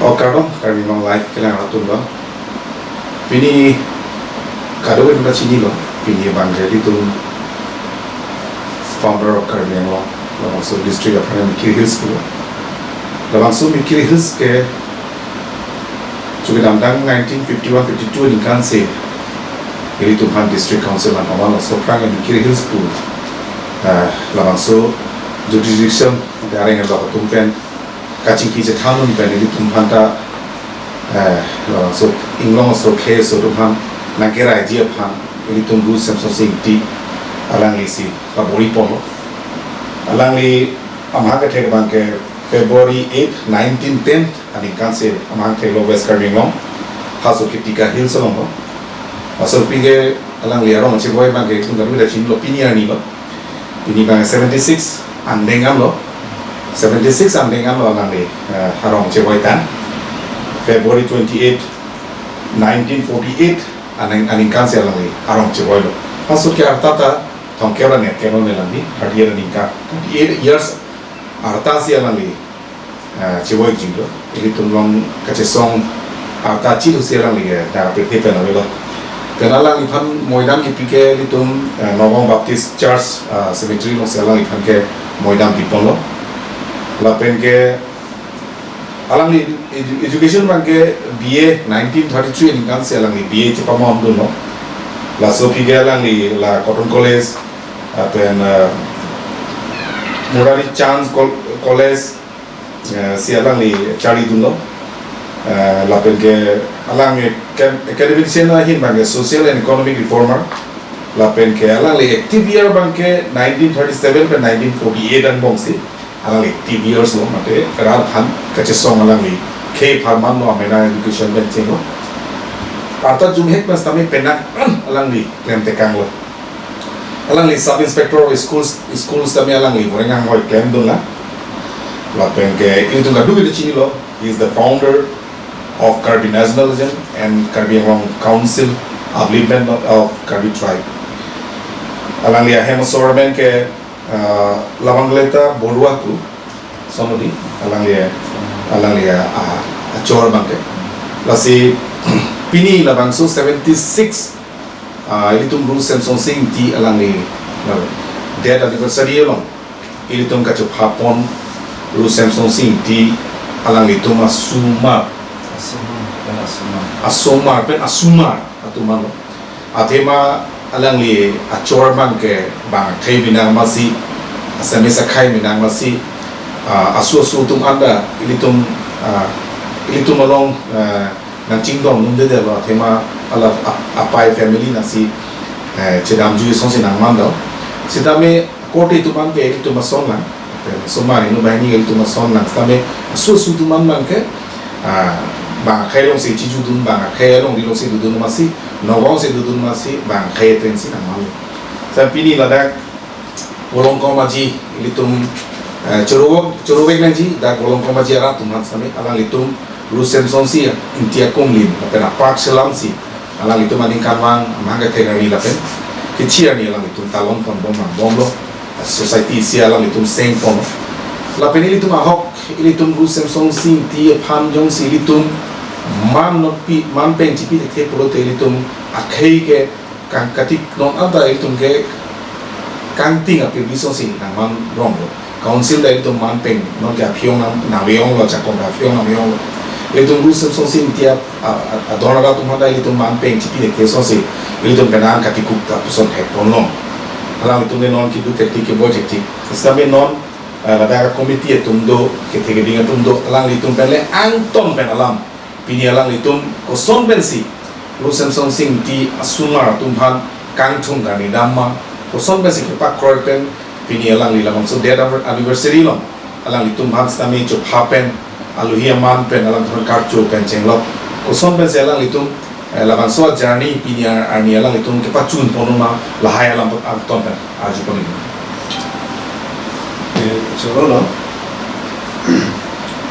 Okadong karbi long life kelang ratun lo. Pini kado itu macam lo. Pini bangsa itu founder of karbi long. Langsung district apa yang Mikiri Hills tu. Langsung Mikiri Hills ke juga dalam 1951-52 ni kan se. Jadi Tuhan district council man awal langsung perang yang Mikiri Hills tu. Langsung jurisdiction dari yang dapat tumpen kacing kicet hanun pen ini Tuhan ta langsung Inglong so case so Tuhan nakera dia pan ini Tuhan rules yang sosing di alang lisi kaburi pono alang li amang ke bang ke February 8 1910 ani kan se amang ke lo West Caribbean haso ketika hills long masuk pinggir alang li arong macam boy bang ke Tuhan kami dah cint lo pini ani lo pini bang 76 andengam lo 76 andengam lo alang li harong cewai tan February 28 1948 aning kan se alang li harong cewai lo masuk ke artata tongkera net keno nelangi hadiah ningka 28 years arta si alang li cewai jinglo ini tunlong kacesong arta cilu si alang li dah pete penawelo kenalang li pan moidam ki pike li tum Novong Baptist Church cemetery lo si alang li pan ke moidam pipon lo lapen ke alang li education bang ke BA 1933 ni kan si alang li BA cepa mo amdun lo la so pike alang li la Cotton College then Murari Chance College si alang li cari dun lo lapen ke alang academic sena hin bang ke social and economic reformer lapen ke alang li active year bang ke 1937 ke 1948 an bong si alang li active years lo mate rar phan kacesong alang li ke farman lo amena education ben chengo arta jumhek mas tami penak alang li klem tekang lo alang li sub inspector of schools tami alang li morengang hoi klem dun la lapen ke itu ngadu itu chini lo he is the founder of Karbi Nationalism and Karbi Anglong Council Upliftment of Karbi Tribe. Alang liya hemo sorben ke lawangleta borua tu sonodi alang liya achor bangke lasi pini labangso 76 ilitum rules and sing di alang li dead anniversary long ilitum kacu hapon rules and sing di alang li tuma suma asomar pen asumar atuman lo atema alang li achor man ke bang kai binang masi asamesa kai binang masi asu tum anda ilitum along nang jingdong nunde de lo atema ala apai family nasi chedam ju sonsi nang mando sidame kote tuman ke ilitum sonlang somari no bani ilitum sonlang tame asu tuman man ke bang khai long se chiju dun bang khai long di long se dun masih Novong se dun masih bang khai tren si nang malu sa pini ladak golong komaji litum chorowek nanji da golong komaji ara tuman same alang litum rusem sonsi intia komlin apena park selam si alang litum ading kanwang mangga tegani lapen kecil ni alang litum talon pon bom lo society si alang litum seng pon lapen litum ahok litum rusem sonsi ti phan jong si litum man peng cipi te polo te litum akhei ke kang katik non ada litum ke kang ting api biso si nang man rong council da litum man peng non ja phiong na leong lo chakong da phiong na leong litum rusem song sin tiap adona da tum hada litum man peng cipi te so si litum kanan katikuk ta puson he ponlong ala litum ne non ki du teknik ke bo teknik sabe non ada komite tumdo ke tege dinga tumdo alang litum pele angton pen alam pini alang litum koson bensi rusem song sing ti asumar tumhan kangtung kani damma koson bensi ke pak kroten pini alang li lamang so dead anniversary long alang litum han stami chop happen aluhia man pen alang thon karcho pen chenglok koson bensi alang litum lamang so journey pini arni alang litum ke pachun ponuma lahai alang angton pen aju poni cholo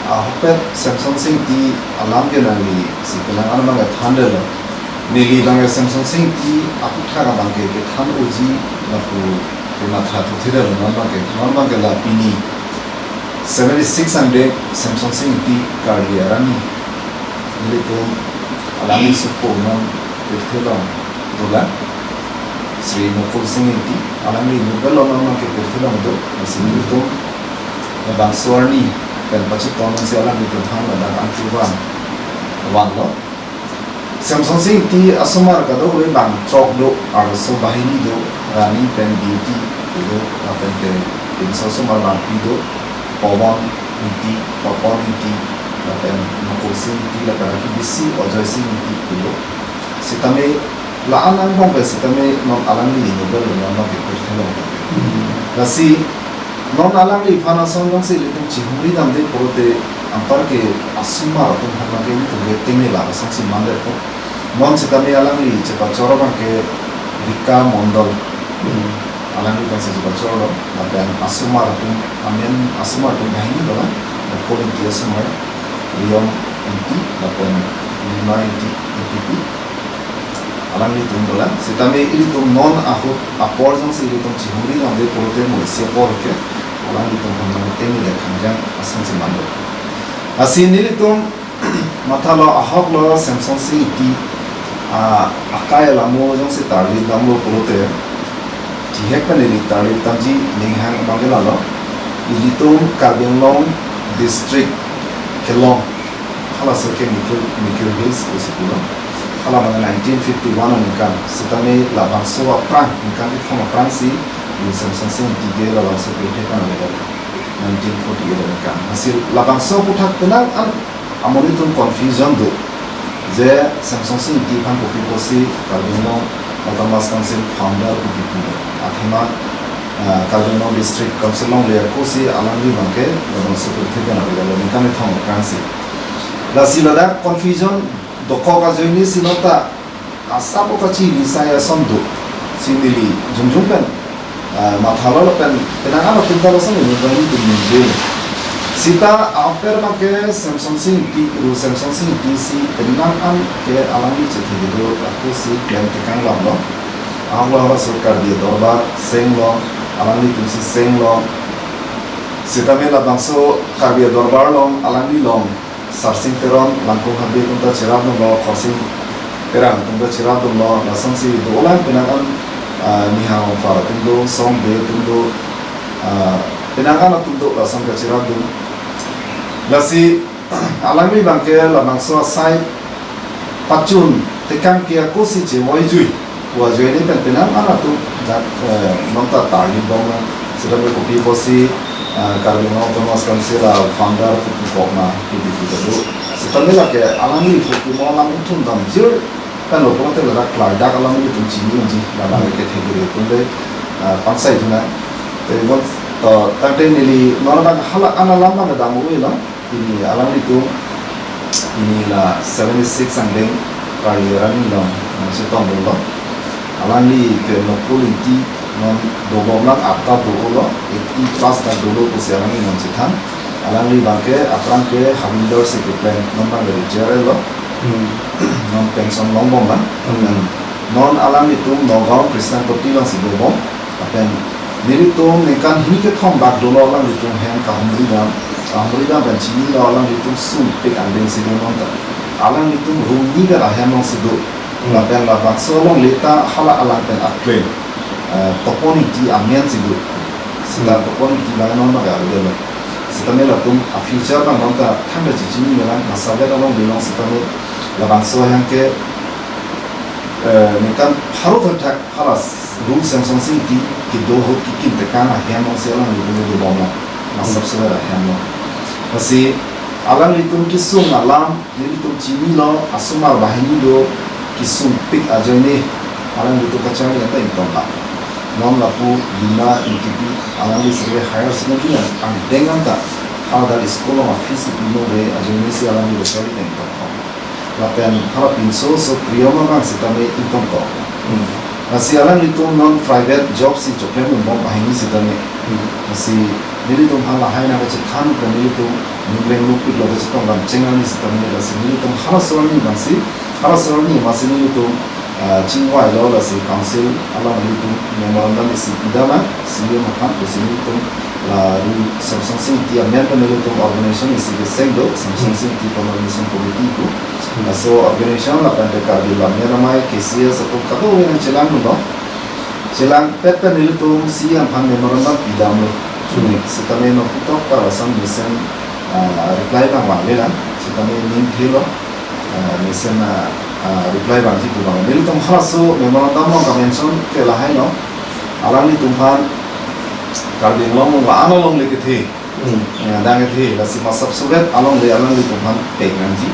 ahpet Samsung sing di alam ke nani si pelang alam ke thanda lo nili bang Samsung sing di aku thara bang ke thand uji lapu puna tha tu thira lo non bang ke la pini 7600 Samsung sing di karya rani nilitum alami supo non perthelong dola Sri Nukul Singh inti alami nubelo non ke perthelong do nilitum bang Swarni dan pacit tonon si alami tum hang dan antuban wanglo Samsung Singh ti asumar ka do bang chok do arso bahini do rani pen beauty do apen ke insa sumar bang pido pawon inti popon inti apen Nukul Singh inti la para ki bisi Ojoy Singh inti do sitame la anang bong be sitame non alami nobel non ke perthelong lasi non alami phana song si litum chihuri dam de porote ampar ke asumar tum hama ke ni to getting la song si mande to non sitame alami chepa choroba ke Rika Mondol alami kan se chepa choro apen asumar tum amen asumar tum bahini dola polin ti asumar riom inti apen lima inti inti alami tum dola sitame ili tum non ahut apor jang si tum chihuri dam de porote mo se por ke alami tum hama temi le khanjang asang si mando asin ili tum matalo ahok lo Samsung Singh inti akaya lamo jong se tarli damlo porote jihek paneli tarli tamji ninghang bangela lo ilitum Karbenglong district Kelong hala serke Mikir Hills usipula hala mana 1951 ningkan sitame labang soa prang ningkan itong prang si Samsung Singh tige labang so pete kan ada 1948 ningkan hasil labang so putak tenang amonitum confusion do je Samsung Singh di pan kopi kosi Karbenglong Autonomous Council founder kopi kopi athema Karbenglong district council long le kosi alangli bangke labang so pete kan ada ningkan itong prang si la silada confusion doko ka joini sinota asapo ka chi lisaya sondo sindili junjungpen mathalol pen penanga tinta losang ni bani tuminje sita after make Samsung Singh si penangan ke alami chethido aku si plan tekan lablo ahlo sarkar dia dorbar senglo alami tusi senglo sita me labangso karbia dorbar long alami long sarsing teron langkung habi tunta cirab lo khosing terang tunta cirab lo lasang si dolan penangan nihang fara tundo song be tundo penangan tundo lasang ka cirab dun lasi alami bangke labangso sai pacun tekan kia kosi je wajui wajui ni penangan tu dak nonta tali bonga sedang kopi kosi Karbenglong Autonomous Council founder kupu kokna kupu kupu setelah ke alami kupu malam utun dam jir kan lokal tu adalah keluarga alami itu cini uji dalam kategori itu deh pansai tu na tapi buat tadi nili normal hal analam mana damu lah ini alami itu inilah 76 angling kaliran ini lah masih tahun dulu alami ke Nukul inti non dobomlang atta dolo 80 plus ta dolo ko siang ni non chitan alangli bangke apran ke hamilder se plan non bang dari jere lo non pension lombong kan non alang itu nogau Kristen Koti lang si dobom apen nili to nekan hini ke thom bak dolo lang itu hen ka humri da ban chini lo lang itu sun pe andeng si non ta alang itu rumni ga rahan non si do apen la bak so long leta hala alang pen aklen toponi di amian situ, setelah toponi di mana nama gak ada lah. Setelah itu a future bang nonta tanda cici ni memang masalah dalam bilang setelah labang so yang ke mereka harus tertak halas room Samsung Singh di doho kikin tekan ahian masih alang itu dulu bawah masuk sebelah ahian lo. Masih alang itu kisung alam, jadi itu cini lo asumar bahini do kisung pik aja ini alang itu kacang yang tak intom lah. Non lapu lina intipi alami sebagai higher secondary ang dengan tak hal dari sekolah office itu be ajuni si alami besar yang tak lapen harap inso so prioma bang sitame intom ko masih alam itu non private job si jobnya membom bahini sitame masih jadi tu hal lain apa cetan dan itu nimbreng lupit lo cetan dan cengang ni sitame masih ini tu hal sorani masih itu Cingwai lo la si council alam itu memorandum isi idama sini makan tu sini tu la Samsung Singh ti amendment itu organisation isi ke sendo Samsung Singh ti organisation politik So organisation la pente karbi la meramai KCS atau kato yang cilang no cilang peta nilitum si yang pan memorandum pidam lo suni setame no putok para sam misen reply bang wale la setame ning thilo misen reply bang ji bang nilitum halaso memorandum no convention ke la hai no alani tumhan karbi long wa analong lekithe dang thi la si masab suget along le tumhan pegnanji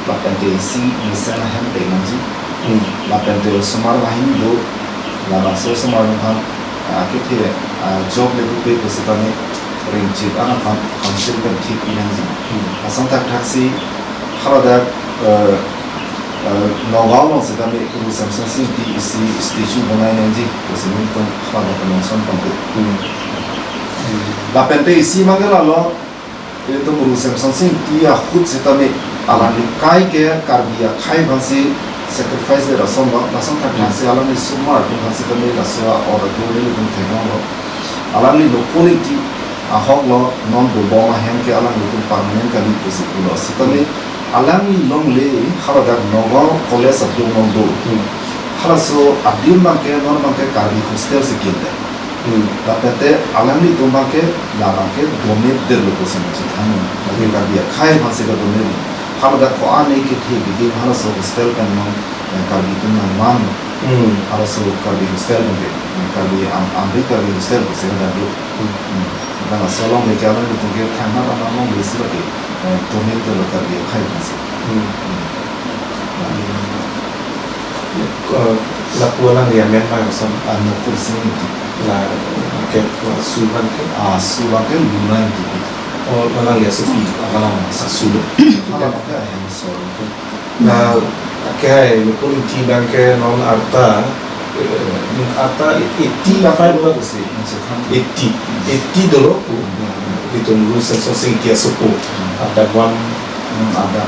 lapente isi misalnya hem pengaji, lapente semar lain do, langsung semar kan, kita job level pe kesetane ringcip anak kan hasil penting pengaji, asam tak taksi haradak nogau nong setane urusan sensi di isi station bonai nanti, kesemuan itu haradak langsung penting. Lapente isi mana lalu itu urusan sensi dia khud setane alani kai ke karbiya khai bhansi sacrifice de rason ba rason ta nasi alani sumar tu bhansi kami raswa or dole lu theno lo alani lo quality ahok lo non do bo ma hem ke alani tu permanent kali kusi lo sitame alani long le harada nogo college of long do haraso adim ma ke non ma ke karbi hostel se kinde tapete alani tu ma ke la ma ke donate de lo kusi ma thano karbiya khai bhansi ka donate harada ko ane ke the bidi haraso hostel kan non karbi tu na man haraso karbi hostel de karbi amri karbi hostel ko se da do na salon le kya na tu ke thana na no le sira ke donate de lo karbi khai bhansi la pulang dia men pa sam no kursi la ke suban ke suban ke lunai di oh malang ya sepi akalang sasulu kalau kita yang soal na kaya quality dan ke non arta iti la fai bola kusi iti dolo ku itu rules and society suku ada bang ada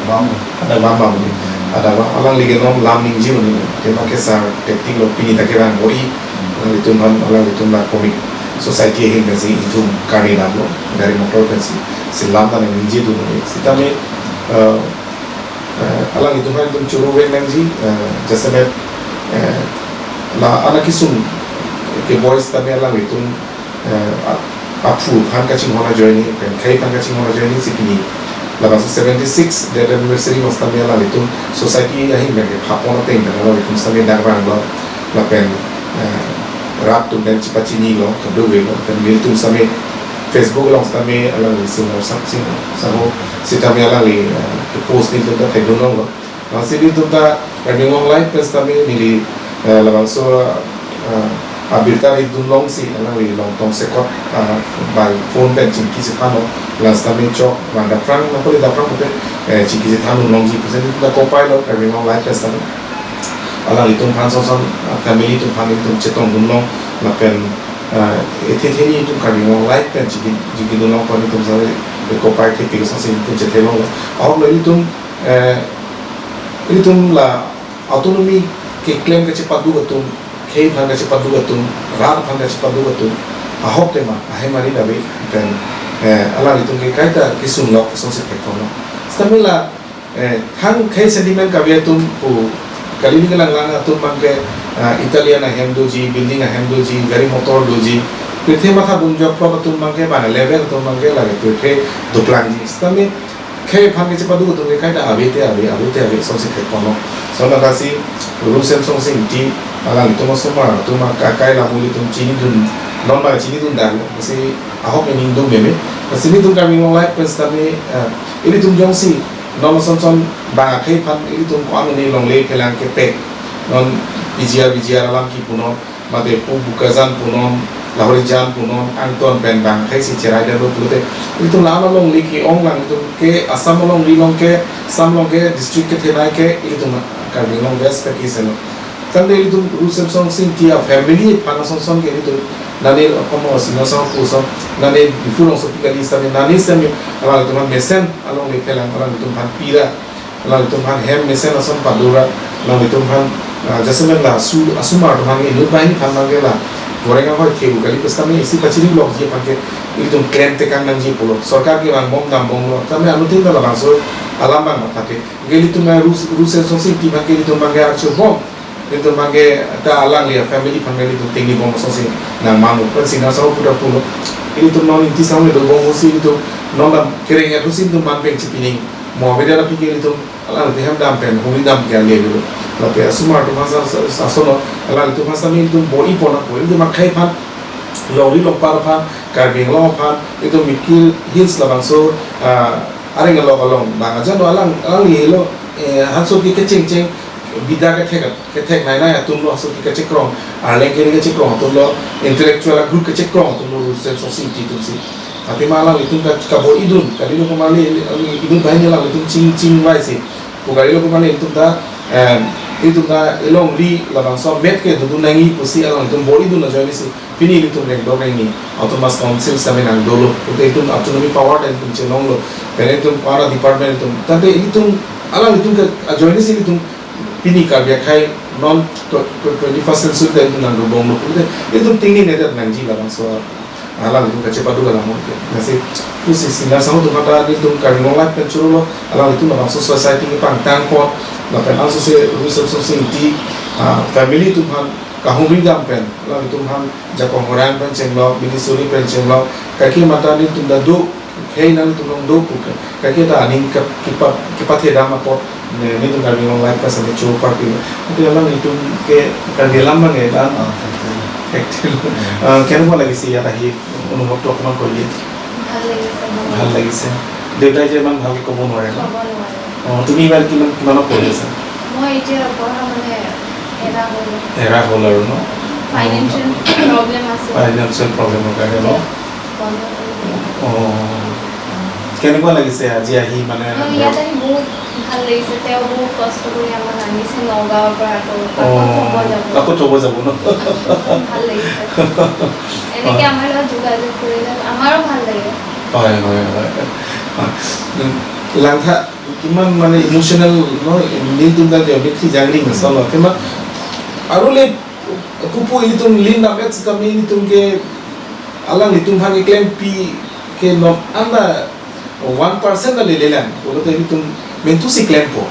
alang lagi nom laming jiun ni tema ke sar teknik lo pini takiran boi itu man alang itu na komik society yang kasi itu karena lo dari motor kasi silam dan ninji tu kita ni alang itu kan itu curu wenanji jasa met la anak isun ke boys tapi alang itu apu kan kacing hona join ni kan kai kan kacing hona join ni sikini la 76 that anniversary was también la itu society ahi mereka hapon te internal itu también darang lo la pen rap tu dan cipacini lo kedua lo dan itu también Facebook long también alang isin lo something saho si también alang li post ni tu ta kai dono lo masih itu ta running online pes también ni la bangso habilitar itu long si alang li long tong sekot by phone dan cingki sekano last time cok wanda frang na poli da frang pute cingki sekano long ji persen itu da copilot running online pes también alang itu kan son family itu kan itu cetong gunong na pen ini itu kan running online pen cingki gunong pon itu saya copilot ke so sin itu cetelo और itu la autonomy ke claim ke cepat dua tu kei phanga cepat dua tu ran phanga cepat dua tu ahok tema ahemari dabe dan ala itu ke kaita kisun lok sonse pekono stamila hang kei sentiment ka tu pu kali ni lang tu mangke Italian hemdoji building hemdoji gari motor doji pithe matha bunjok pro tu mangke bana level tu mangke lage pithe duplang ji stami kei phanga cepat dua tu ke kaita abete sonse pekono sona kasi rules song di alang itu masuk mana tu mak kakai lah muli tu cini tu non mak cini tu dah masih ahok yang indung meme masih ni tu kami mulai pestami ini tu jong si non son bang akai pan ini tu kau anu ni long leh kelang kepek non bijiar alam ki punon mate pu bukazan punon lahori jam punon anton pen bang kai si cerai dah pulute itu lama long liki ong lang itu ke asam long long ke sam long ke district ke tenai ke itu kami long west ke kiseno tanda itu rules song sing tia family pana song ke itu nani como si no son puso nani before so pika di sami nani sami ala itu mesen along le pelang ala itu pira ala itu hem mesen asom padura ala itu jasmen la asumar itu itu bain pamangela gorengan ho ke kali pestami isi pachiri blog je panke itu klaim tekan nanji pulo sarkar ki bang bom dam bom lo tame anu tin da bang so alam bang matate geli tu na rus society bang geli tu bang ga archo bom itu bang ta alang ya family tu tinggi bom so nang manu per sina so puda pulo itu non inti samne do bom si itu non dam kering ya rusin tu man peng chipining mo beda rapi geli tu alang te ham dam pen humi dam kya le lo lape smart masa sasono alang tu masa mi tu body pona ko itu makai pan lori lo par pan karbing lo pan itu mikir hills labang so are ngalo kalong bang aja no alang ye lo hanso ki kecing bida ke thek nai nai tum lo hanso ki kecing krong arle ke krong tum lo intellectual group ke krong tum lo self society tu si tapi malang itu ka bo idun kali lo mali idun banyak lah itu cing wai si kali lo mali itu ta elong li labang so met ke du nangi pusi alang itu bo idun na join si pini itu rek do ngi autonomous council sabe nang dolo itu autonomy power dan tum chelong lo pere tum para department tum tante itu alang itu ka join si itu pini ka bia khai non 21st century itu nang do bom lo itu tingni ne dat nang ji labang so alang itu ka cepat dulu lah mungkin nasi tu si sinar sama tu kata itu ka ngolak pencuru lo alang itu labang so society ni pang tangpot lapan also se rusep society family tu han kahumi dam pen lalu tu han jakong orang pen cenglo bini suri pen cenglo kaki mata ni tu dadu hei nang tu nong do puk kaki ta aning kipat hedam apot ni tu kami online pas sampai coba party itu alang itu ke kami lama ngai dan aktif kena buat lagi sih ya tahi unuk tu aku nak koi hal lagi sih dewa je mang hal kebun orang tu ni bal kimana koi sih mau itu apa namanya era holar no financial problem আছে financial problem কাকে no কেনে কোৱা লাগিছে আজি আহি মানে ইয়াত আহি বহুত ভাল লাগিছে তেওঁ বহুত কষ্ট কৰি আমাক আনিছে নগাঁৱৰ পৰা আকৌ থব যাব ন ভাল লাগিছে এনেকে আমাৰ লগত যোগাযোগ কৰিলে আমাৰো ভাল লাগে হয় langka কিমান মানে ইমোশনাল no নীল তুমা যে ব্যক্তি জাগরি নসল কেমা arule pupu itu linda met kami itu ke alang itu hangi claim pi ke no anda 1% ale lelan kalau tu itu mentu si claim po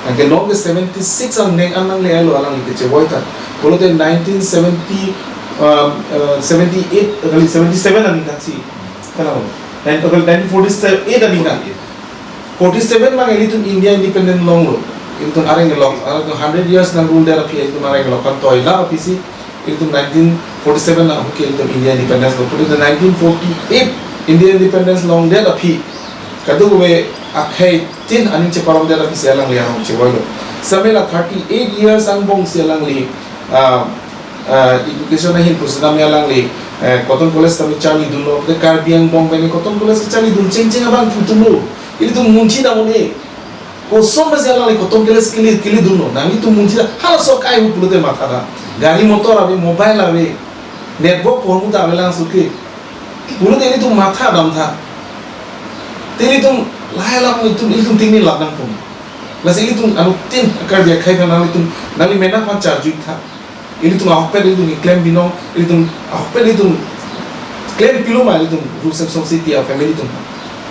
angke no ke 76 ang neng anang le alo alang itu cewoita kalau tu 1970 78 kali 77 ani kasi kana 1947 ani kan 47 mang itu India independent long lo itu areng lock 100 years na rule there api itu areng lock kan toila api si itu 1947 na okay itu India independence lo itu 1948 India independence long there api kadu we akhai tin aning cheparam there api selang liang chewalo samela 38 years ang bong selang li education na hin pusna me alang li cotton college tami chali dulo de karbiang bong bene cotton college chali dun ching abang putulo itu munchi da mone kosong masih alang ikutong kili duno, nami tu muncul hal sok ayu puluh deh mata gari motor abe mobile abe network pohon muda abe langsung ke puluh deh itu mata dam tha, teri tu lahir lam itu tinggi lapang pun, nasi itu anu tin akar dia kai kan nami mena pan charge tha, ini tu ahpel itu ni claim binong, ini tu ahpel itu claim pilu mah itu rusak society atau family tu,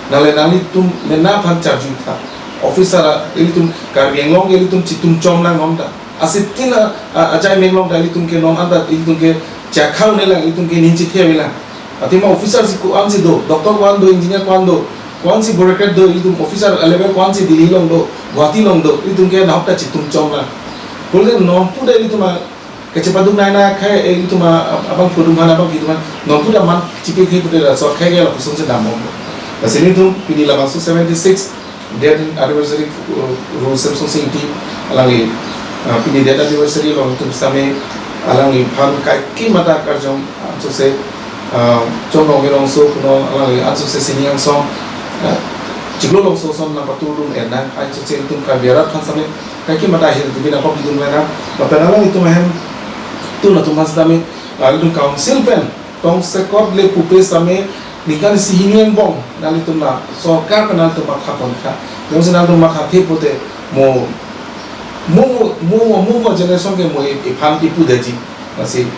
nami tu mena pan charge tha. Officer ini tuh karbiang long ini tuh citum com lang nom ta asitin ajai menglong ta ini tuh ke nom anda ini tuh ke cakau nelang ini tuh ke ninci thia bilang ati ma officer si kuan si do doktor kuan do engineer kuan do kuan si bureaucrat do ini tuh officer level kuan si Delhi long do Guwahati long do ini tuh ke nau ta citum com lang boleh nom puda ini tuh ma kecepatan naik kai ini tuh ma abang pudungan abang gitu man nom puda man cipi kai puda so kai gaya langsung sedang mom sini tuh pilih lah masuk 76 dead anniversary Rusem Society alangi pini dead anniversary long tu same alangi phan kai ki mata karjom so se chong long long so kuno alangi anso se siniang song jiglo long so son na patulung enna ai so se tum ka biara phan same kai ki mata hin tu bina ko bidun mena patana lang itu mahem tu na tu mas dame alun council pen tong se kod le pupe same nikan sihinian bong nali tu na sorkar kenal tu makha pangka yang senang tu makha tepote mo generation ke mo iphan tipu daji masih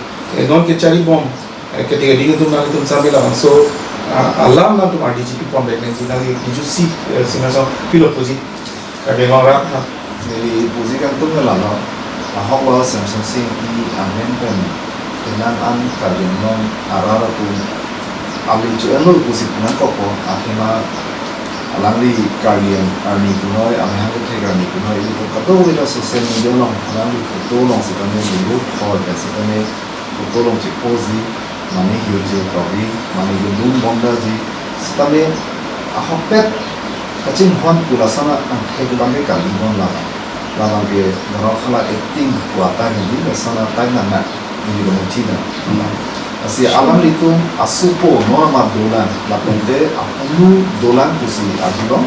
non ke cari bom ketika dingin tu nali tu sambil langsung alam na tum RDGP pom dek nen jina ki ju si singa so pilot puji Karbi ngora na Nili puji kan tum la no ahok lo Samsung sing I amen pen tenan an Karbi non arara tu ali ju elo puji punan kopo akhima alangli Karbian army kunoi ame ha ke Karbi kunoi itu kato wila social media long alangli foto long sikane dulu for da sikane foto long ci pozi mane hiyo Karbi mane dum bonda ji sikane ahok pet kacing huan pulasana ang kailangan kali mon lalang ke norok khala acting kuatan ini sana tainana ini dengan Cina asi alam itu asupo normal dolan lapende apunu dolan kusi ajibo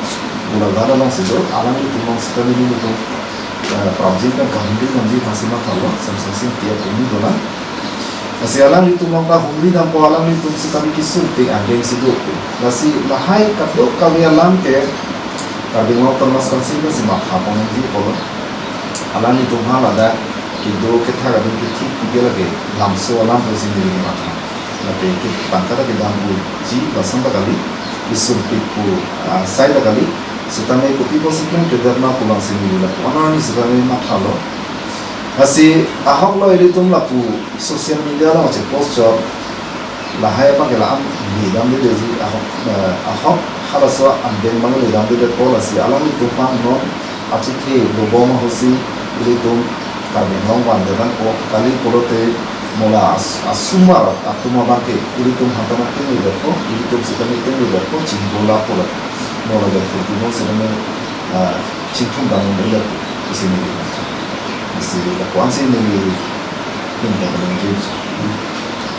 bola gada long sido alam itu long sekali ini itu project kan kahindi nanti masih makalo Samsung tiap ini dolan asi alam itu long ka humri dan po alam itu sekali kisunti andeng sido asi lahai kadok kami alam ke Karbi ngok termas konsinya si makhapong di polo alam itu hal ada kido kita kadang kita tiga lagi lamso alam posi diri makha tapi kita pangkata kita dambu ji basanta kali isumpi pu sai kali sutame kopi posiknya kedarna pulang sini lah mana ni sutame makhalo asi ahok lo itu lapu sosial media lah macam post job lahai apa kelam di dalam dia ji ahok harusnya andeng mana di dalam dia polisi alam itu pang non acikhe loboma hosi itu Karbi ngong wan dengan kali polote mola asumar atuma bangke itu hantana ini berko itu sekali ini berko cinggola pola mola berko itu sebenarnya cingtung bangun itu di sini masih lakukan sini ini dengan jenis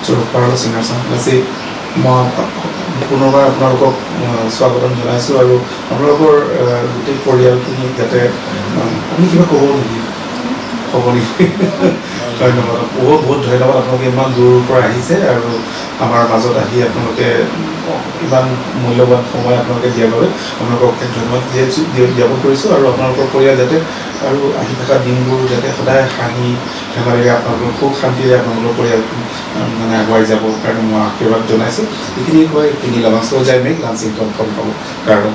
Cukup para listeners masih মই পুনৰবাৰ আপোনালোকক স্বাগতম জনাইছোঁ আৰু আপোনালোকৰ গোটেই পৰিয়ালখিনি যাতে আপুনি কিবা ক'ব নেকি ক'ব নেকি ধন্যবাদ বহুত ধন্যবাদ আপোনালোকে ইমান দূৰৰ পৰা আহিছে আৰু আমাৰ মাজত আহি আপোনালোকে ইমান মূল্যৱান সময় আপোনালোকে দিয়াৰ বাবে আপোনালোকক ধন্যবাদ জ্ঞাপন কৰিছোঁ আৰু আপোনালোকৰ পৰিয়াল যাতে আৰু আহি থকা দিনবোৰ যাতে সদায় হাঁহি ধেমালিৰে আপোনালোকৰ সুখ শান্তিৰে আপোনালোকৰ পৰিয়াল মানে আগুৱাই যাব কাৰণে মই আশীৰ্বাদ জনাইছোঁ এইখিনি কৈ কিনি লগাওঁ যায় মেক লাঞ্চিং কম পাব কাৰণ